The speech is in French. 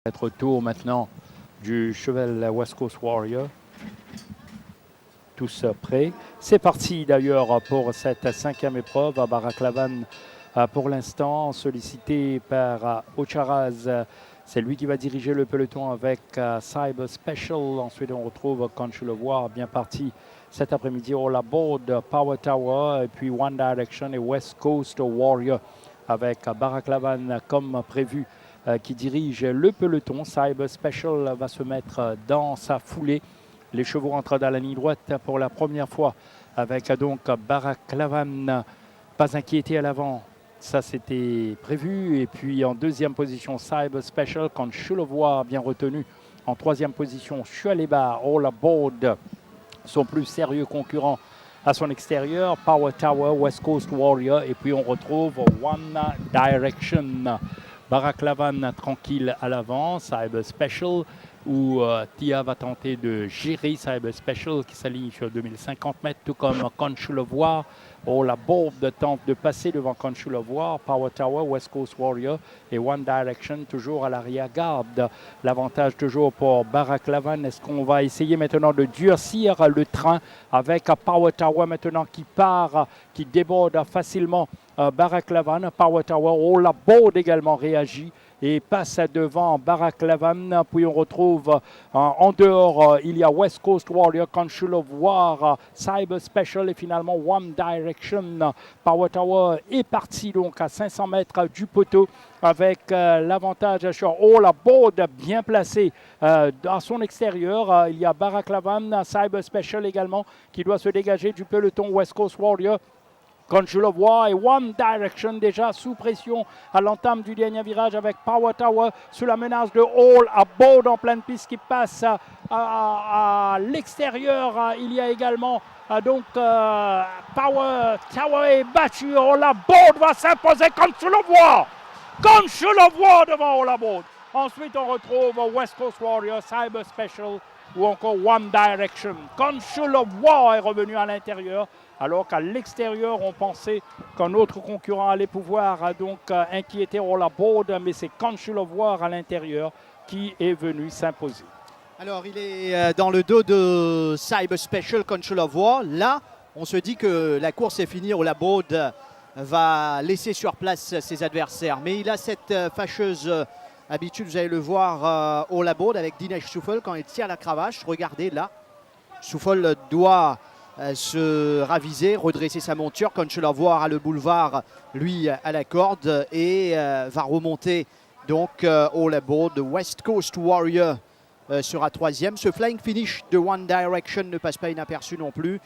Être autour maintenant du cheval West Coast Warrior. Tous prêts. C'est parti d'ailleurs pour cette cinquième épreuve. Baraklavan pour l'instant sollicité par Ocharaz. C'est lui qui va diriger le peloton avec Cyber Special. Ensuite on retrouve Quand je le vois bien parti cet après-midi All Aboard, Power Tower et puis One Direction et West Coast Warrior avec Baraklavan comme prévu qui dirige le peloton. Cyber Special va se mettre dans sa foulée. Les chevaux entrent dans la ligne droite pour la première fois avec donc Baraklavan, pas inquiété à l'avant. Ça, c'était prévu. Et puis en deuxième position, Cyber Special, quand je le vois bien retenu. En troisième position, Chualéba, All Aboard, son plus sérieux concurrent à son extérieur. Power Tower, West Coast Warrior. Et puis on retrouve One Direction. Baraklavan tranquille à l'avant, Cyber Special, où Tia va tenter de gérer Cyber Special qui s'aligne sur 2050 mètres, tout comme Quand je le vois. La Bourbe tente de passer devant Quand je le vois. Power Tower, West Coast Warrior et One Direction toujours à l'arrière-garde. L'avantage toujours pour Baraklavan. Est-ce qu'on va essayer maintenant de durcir le train avec Power Tower maintenant qui part, qui déborde facilement Baraklavan. Power Tower, All Aboard également réagit et passe devant Baraklavan. Puis on retrouve en dehors, il y a West Coast Warrior, Quand je le vois, Cyber Special et finalement One Direction. Power Tower est parti donc à 500 mètres du poteau avec l'avantage sur All Aboard bien placé dans son extérieur. Il y a Baraklavan, Cyber Special également qui doit se dégager du peloton West Coast Warrior. Quand je le vois, et One Direction déjà sous pression à l'entame du dernier virage avec Power Tower sous la menace de All Aboard en pleine piste qui passe à l'extérieur. Il y a également donc Power Tower est battu. All Aboard va s'imposer quand je le vois. Quand je le vois devant All Aboard. Ensuite, on retrouve West Coast Warrior, Cyber Special ou encore One Direction. Quand je le vois est revenu à l'intérieur. Alors qu'à l'extérieur, on pensait qu'un autre concurrent allait pouvoir donc inquiéter All Aboard, mais c'est Quand je le vois à l'intérieur qui est venu s'imposer. Alors, il est dans le dos de Cyber Special Quand je le vois. Là, on se dit que la course est finie. All Aboard va laisser sur place ses adversaires. Mais il a cette fâcheuse habitude, vous allez le voir, All Aboard avec Dinesh Souffle quand il tire la cravache. Regardez là, Souffle doit se raviser, redresser sa monture. Quand je le vois à le boulevard, lui à la corde et va remonter donc All Aboard. West Coast Warrior sera troisième. Ce flying finish de One Direction ne passe pas inaperçu non plus.